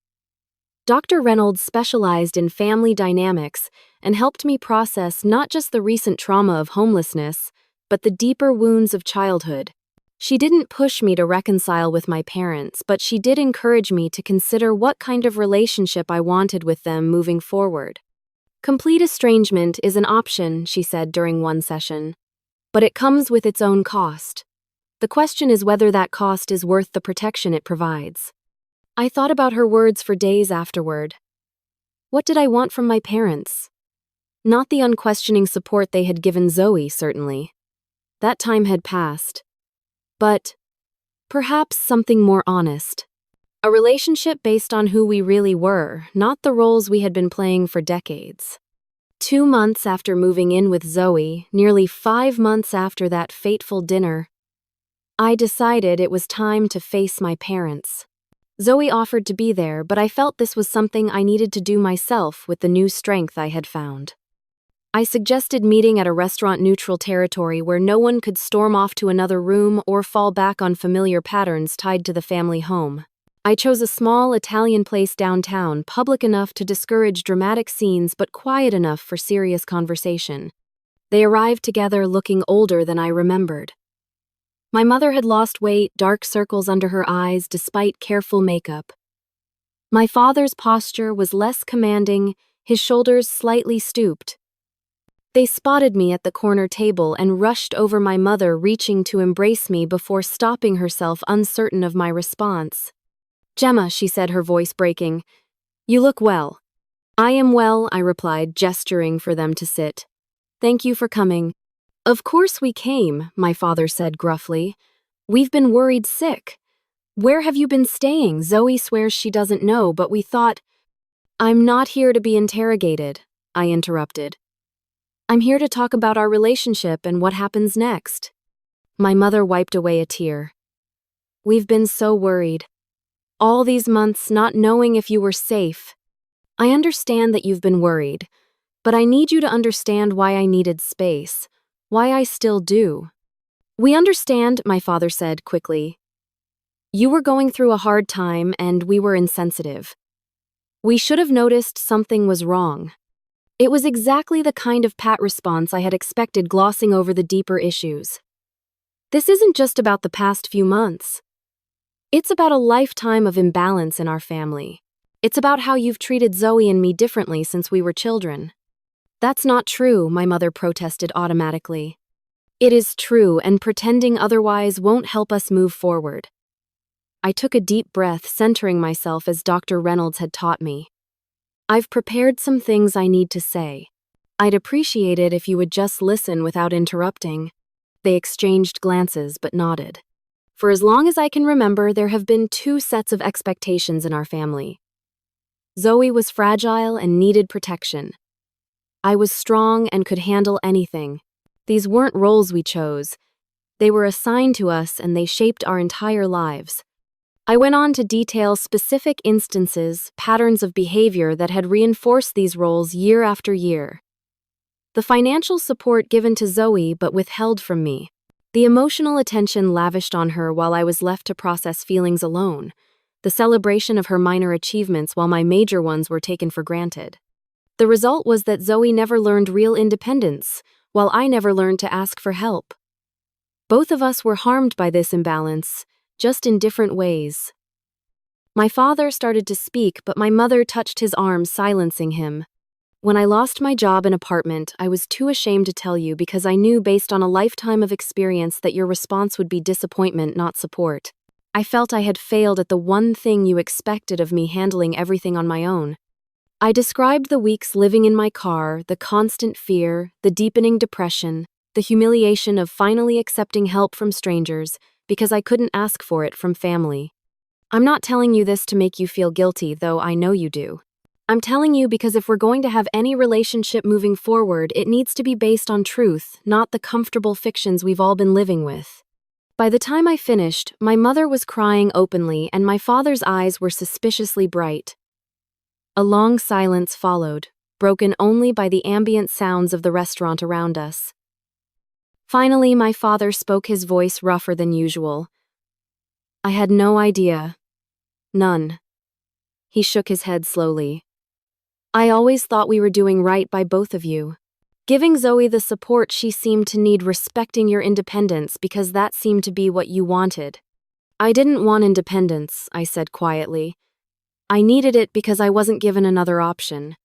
Dr. Reynolds specialized in family dynamics and helped me process not just the recent trauma of homelessness, but the deeper wounds of childhood. She didn't push me to reconcile with my parents, but she did encourage me to consider what kind of relationship I wanted with them moving forward. "Complete estrangement is an option," she said during one session, "but it comes with its own cost. The question is whether that cost is worth the protection it provides." I thought about her words for days afterward. What did I want from my parents? Not the unquestioning support they had given Zoe, certainly. That time had passed. But perhaps something more honest. A relationship based on who we really were, not the roles we had been playing for decades. 2 months after moving in with Zoe, nearly 5 months after that fateful dinner, I decided it was time to face my parents. Zoe offered to be there, but I felt this was something I needed to do myself with the new strength I had found. I suggested meeting at a restaurant-neutral territory where no one could storm off to another room or fall back on familiar patterns tied to the family home. I chose a small Italian place downtown, public enough to discourage dramatic scenes but quiet enough for serious conversation. They arrived together looking older than I remembered. My mother had lost weight, dark circles under her eyes despite careful makeup. My father's posture was less commanding, his shoulders slightly stooped. They spotted me at the corner table and rushed over my mother, reaching to embrace me before stopping herself, uncertain of my response. "Gemma," she said, her voice breaking, "you look well." "I am well," I replied, gesturing for them to sit. "Thank you for coming." "Of course we came," my father said gruffly. "We've been worried sick. Where have you been staying? Zoe swears she doesn't know, but we thought—" "I'm not here to be interrogated," I interrupted. "I'm here to talk about our relationship and what happens next." My mother wiped away a tear. "We've been so worried. All these months not knowing if you were safe. I understand that you've been worried, but I need you to understand why I needed space, why I still do." "We understand," my father said quickly. "You were going through a hard time and we were insensitive. We should have noticed something was wrong." It was exactly the kind of pat response I had expected, glossing over the deeper issues. "This isn't just about the past few months. It's about a lifetime of imbalance in our family. It's about how you've treated Zoe and me differently since we were children." "That's not true," my mother protested automatically. "It is true, and pretending otherwise won't help us move forward." I took a deep breath, centering myself as Dr. Reynolds had taught me. "I've prepared some things I need to say. I'd appreciate it if you would just listen without interrupting." They exchanged glances but nodded. "For as long as I can remember, there have been two sets of expectations in our family. Zoe was fragile and needed protection. I was strong and could handle anything. These weren't roles we chose. They were assigned to us and they shaped our entire lives." I went on to detail specific instances, patterns of behavior that had reinforced these roles year after year. The financial support given to Zoe but withheld from me. The emotional attention lavished on her while I was left to process feelings alone. The celebration of her minor achievements while my major ones were taken for granted. The result was that Zoe never learned real independence, while I never learned to ask for help. Both of us were harmed by this imbalance, just in different ways. My father started to speak, but my mother touched his arm, silencing him. "When I lost my job and apartment, I was too ashamed to tell you because I knew based on a lifetime of experience that your response would be disappointment, not support. I felt I had failed at the one thing you expected of me, handling everything on my own." I described the weeks living in my car, the constant fear, the deepening depression, the humiliation of finally accepting help from strangers because I couldn't ask for it from family. "I'm not telling you this to make you feel guilty, though I know you do. I'm telling you because if we're going to have any relationship moving forward, it needs to be based on truth, not the comfortable fictions we've all been living with." By the time I finished, my mother was crying openly and my father's eyes were suspiciously bright. A long silence followed, broken only by the ambient sounds of the restaurant around us. Finally, my father spoke, his voice rougher than usual. "I had no idea. None." He shook his head slowly. "I always thought we were doing right by both of you. Giving Zoe the support she seemed to need, respecting your independence because that seemed to be what you wanted." "I didn't want independence," I said quietly. "I needed it because I wasn't given another option."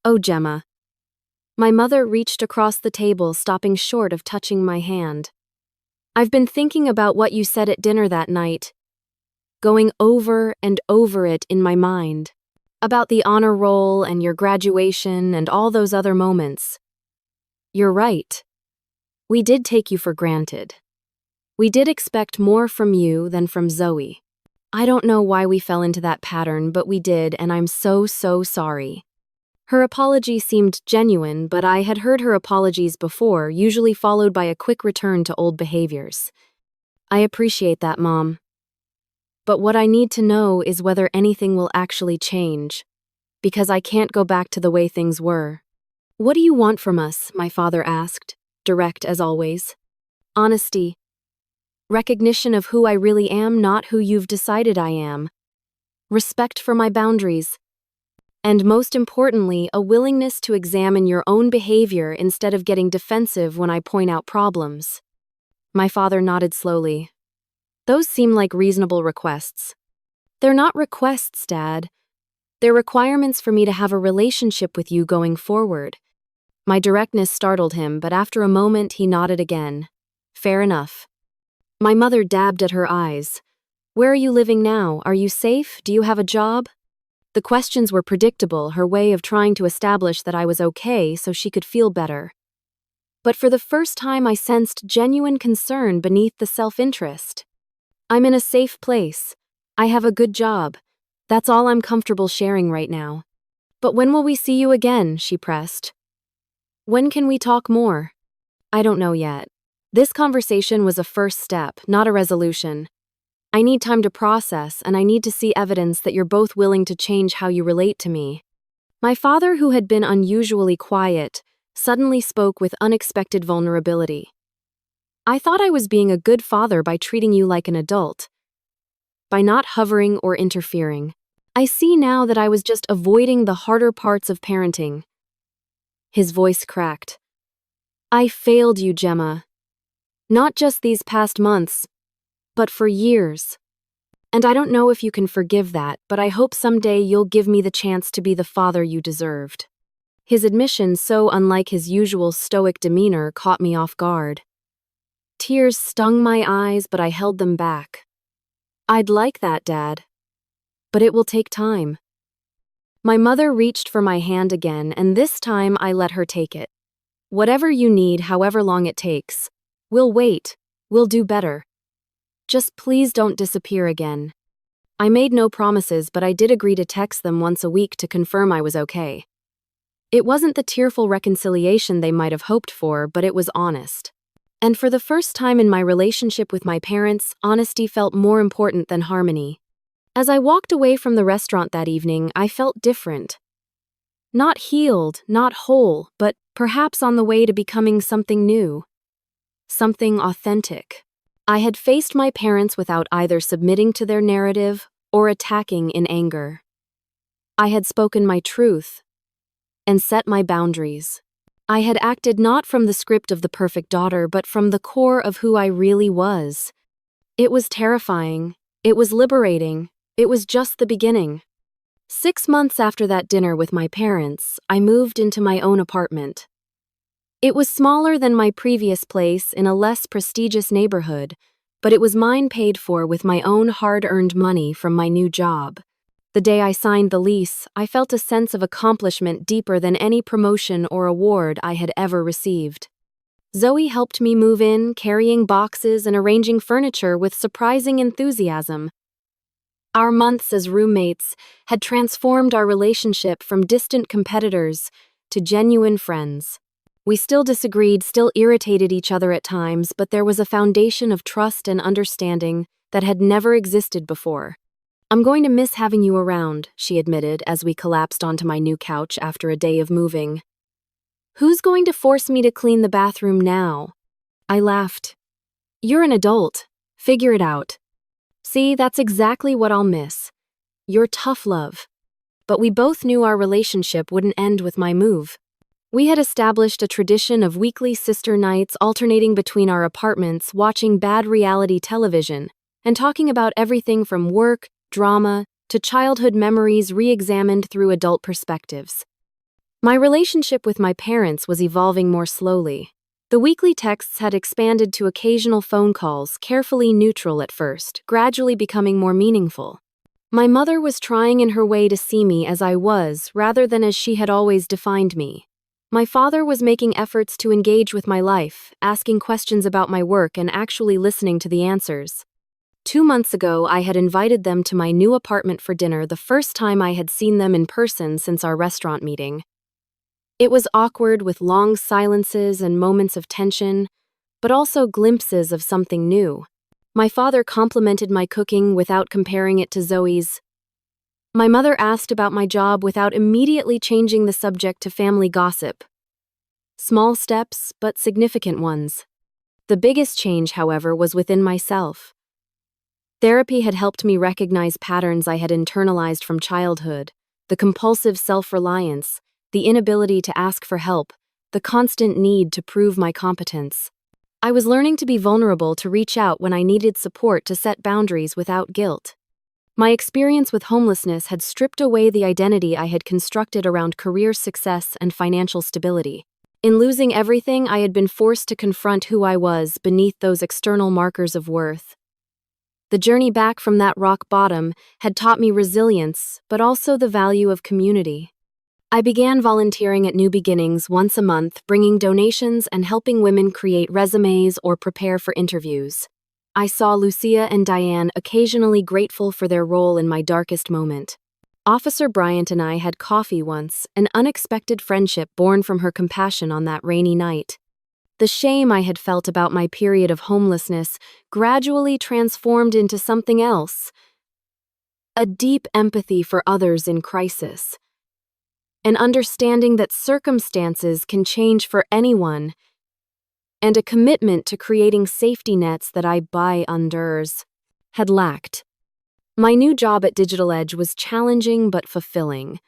"Oh, Gemma." My mother reached across the table, stopping short of touching my hand. "I've been thinking about what you said at dinner that night, going over and over it in my mind, about the honor roll and your graduation and all those other moments. You're right. We did take you for granted. We did expect more from you than from Zoe. I don't know why we fell into that pattern, but we did, and I'm so sorry." Her apology seemed genuine, but I had heard her apologies before, usually followed by a quick return to old behaviors. "I appreciate that, Mom. But what I need to know is whether anything will actually change, because I can't go back to the way things were." "What do you want from us?" my father asked, direct as always. "Honesty. Recognition of who I really am, not who you've decided I am. Respect for my boundaries. And most importantly, a willingness to examine your own behavior instead of getting defensive when I point out problems." My father nodded slowly. "Those seem like reasonable requests." "They're not requests, Dad. They're requirements for me to have a relationship with you going forward. My directness startled him, but after a moment he nodded again. Fair enough. My mother dabbed at her eyes. Where are you living now? Are you safe? Do you have a job? The questions were predictable, her way of trying to establish that I was okay so she could feel better. But for the first time I sensed genuine concern beneath the self-interest. I'm in a safe place. I have a good job. That's all I'm comfortable sharing right now. But when will we see you again? She pressed. When can we talk more? I don't know yet. This conversation was a first step, not a resolution. I need time to process, and I need to see evidence that you're both willing to change how you relate to me. My father, who had been unusually quiet, suddenly spoke with unexpected vulnerability. I thought I was being a good father by treating you like an adult, by not hovering or interfering. I see now that I was just avoiding the harder parts of parenting. His voice cracked. I failed you, Gemma. Not just these past months, but for years. And I don't know if you can forgive that, but I hope someday you'll give me the chance to be the father you deserved. His admission, so unlike his usual stoic demeanor, caught me off guard. Tears stung my eyes, but I held them back. I'd like that, Dad. But it will take time. My mother reached for my hand again, and this time I let her take it. Whatever you need, however long it takes. We'll wait. We'll do better. Just please don't disappear again. I made no promises, but I did agree to text them once a week to confirm I was okay. It wasn't the tearful reconciliation they might have hoped for, but it was honest. And for the first time in my relationship with my parents, honesty felt more important than harmony. As I walked away from the restaurant that evening, I felt different. Not healed, not whole, but perhaps on the way to becoming something new. Something authentic. I had faced my parents without either submitting to their narrative or attacking in anger. I had spoken my truth and set my boundaries. I had acted not from the script of the perfect daughter, but from the core of who I really was. It was terrifying. It was liberating. It was just the beginning. 6 months after that dinner with my parents, I moved into my own apartment. It was smaller than my previous place in a less prestigious neighborhood, but it was mine, paid for with my own hard-earned money from my new job. The day I signed the lease, I felt a sense of accomplishment deeper than any promotion or award I had ever received. Zoe helped me move in, carrying boxes and arranging furniture with surprising enthusiasm. Our months as roommates had transformed our relationship from distant competitors to genuine friends. We still disagreed, still irritated each other at times, but there was a foundation of trust and understanding that had never existed before. I'm going to miss having you around, she admitted as we collapsed onto my new couch after a day of moving. Who's going to force me to clean the bathroom now? I laughed. You're an adult. Figure it out. See, that's exactly what I'll miss. Your tough love. But we both knew our relationship wouldn't end with my move. We had established a tradition of weekly sister nights alternating between our apartments, watching bad reality television, and talking about everything from work, drama, to childhood memories re-examined through adult perspectives. My relationship with my parents was evolving more slowly. The weekly texts had expanded to occasional phone calls, carefully neutral at first, gradually becoming more meaningful. My mother was trying in her way to see me as I was, rather than as she had always defined me. My father was making efforts to engage with my life, asking questions about my work and actually listening to the answers. 2 months ago, I had invited them to my new apartment for dinner, the first time I had seen them in person since our restaurant meeting. It was awkward, with long silences and moments of tension, but also glimpses of something new. My father complimented my cooking without comparing it to Zoe's. My mother asked about my job without immediately changing the subject to family gossip. Small steps, but significant ones. The biggest change, however, was within myself. Therapy had helped me recognize patterns I had internalized from childhood: the compulsive self-reliance, the inability to ask for help, the constant need to prove my competence. I was learning to be vulnerable, to reach out when I needed support, to set boundaries without guilt. My experience with homelessness had stripped away the identity I had constructed around career success and financial stability. In losing everything, I had been forced to confront who I was beneath those external markers of worth. The journey back from that rock bottom had taught me resilience, but also the value of community. I began volunteering at New Beginnings once a month, bringing donations and helping women create resumes or prepare for interviews. I saw Lucia and Diane occasionally grateful for their role in my darkest moment. Officer Bryant and I had coffee once, an unexpected friendship born from her compassion on that rainy night. The shame I had felt about my period of homelessness gradually transformed into something else: a deep empathy for others in crisis, an understanding that circumstances can change for anyone, and a commitment to creating safety nets that I, by others, had lacked. My new job at Digital Edge was challenging but fulfilling.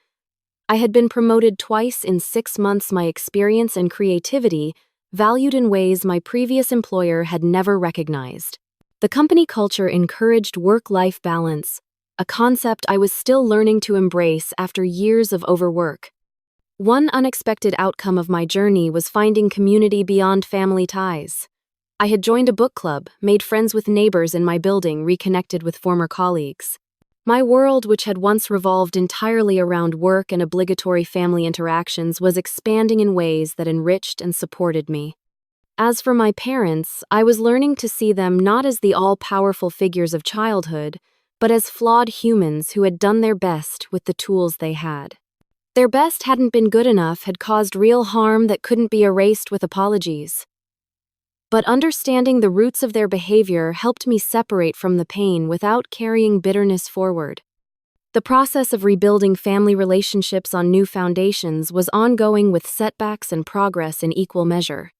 I had been promoted twice in 6 months. My experience and creativity valued in ways my previous employer had never recognized. The company culture encouraged work-life balance, a concept I was still learning to embrace after years of overwork. One unexpected outcome of my journey was finding community beyond family ties. I had joined a book club, made friends with neighbors in my building, reconnected with former colleagues. My world, which had once revolved entirely around work and obligatory family interactions, was expanding in ways that enriched and supported me. As for my parents, I was learning to see them not as the all-powerful figures of childhood, but as flawed humans who had done their best with the tools they had. Their best hadn't been good enough, had caused real harm that couldn't be erased with apologies. But understanding the roots of their behavior helped me separate from the pain without carrying bitterness forward. The process of rebuilding family relationships on new foundations was ongoing, with setbacks and progress in equal measure.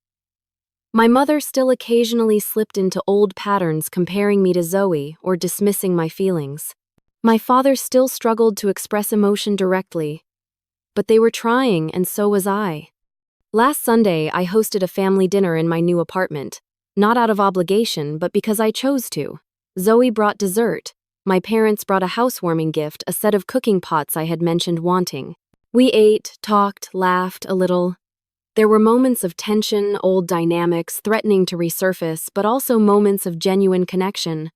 My mother still occasionally slipped into old patterns, comparing me to Zoe or dismissing my feelings. My father still struggled to express emotion directly, but they were trying, and so was I. Last Sunday, I hosted a family dinner in my new apartment, not out of obligation, but because I chose to. Zoe brought dessert. My parents brought a housewarming gift, a set of cooking pots I had mentioned wanting. We ate, talked, laughed a little. There were moments of tension, old dynamics threatening to resurface, but also moments of genuine connection.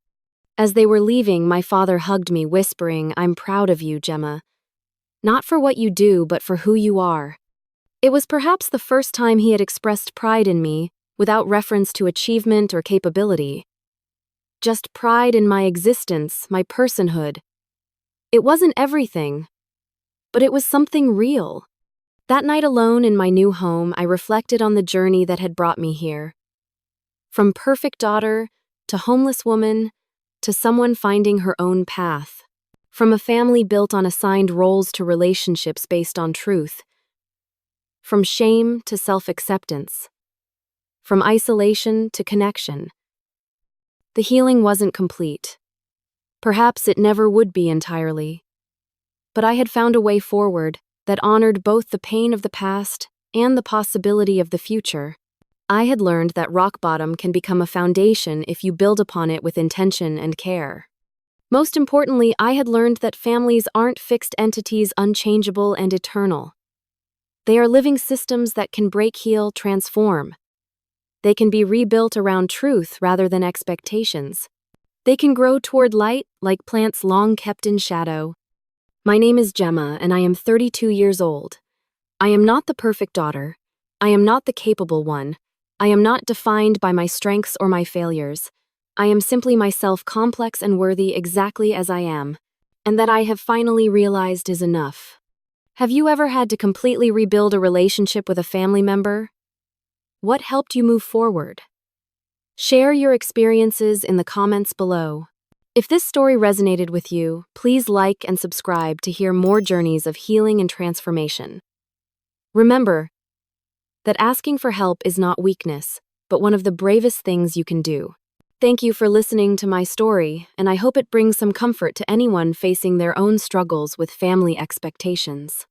As they were leaving, my father hugged me, whispering, "I'm proud of you, Gemma. Not for what you do, but for who you are." It was perhaps the first time he had expressed pride in me, without reference to achievement or capability. Just pride in my existence, my personhood. It wasn't everything, but it was something real. That night alone in my new home, I reflected on the journey that had brought me here. From perfect daughter, to homeless woman, to someone finding her own path. From a family built on assigned roles to relationships based on truth. From shame to self-acceptance. From isolation to connection. The healing wasn't complete. Perhaps it never would be entirely. But I had found a way forward that honored both the pain of the past and the possibility of the future. I had learned that rock bottom can become a foundation if you build upon it with intention and care. Most importantly, I had learned that families aren't fixed entities, unchangeable and eternal. They are living systems that can break, heal, transform. They can be rebuilt around truth rather than expectations. They can grow toward light like plants long kept in shadow. My name is Gemma, and I am 32 years old. I am not the perfect daughter. I am not the capable one. I am not defined by my strengths or my failures. I am simply myself, complex and worthy exactly as I am, and that I have finally realized is enough. Have you ever had to completely rebuild a relationship with a family member? What helped you move forward? Share your experiences in the comments below. If this story resonated with you, please like and subscribe to hear more journeys of healing and transformation. Remember that asking for help is not weakness, but one of the bravest things you can do. Thank you for listening to my story, and I hope it brings some comfort to anyone facing their own struggles with family expectations.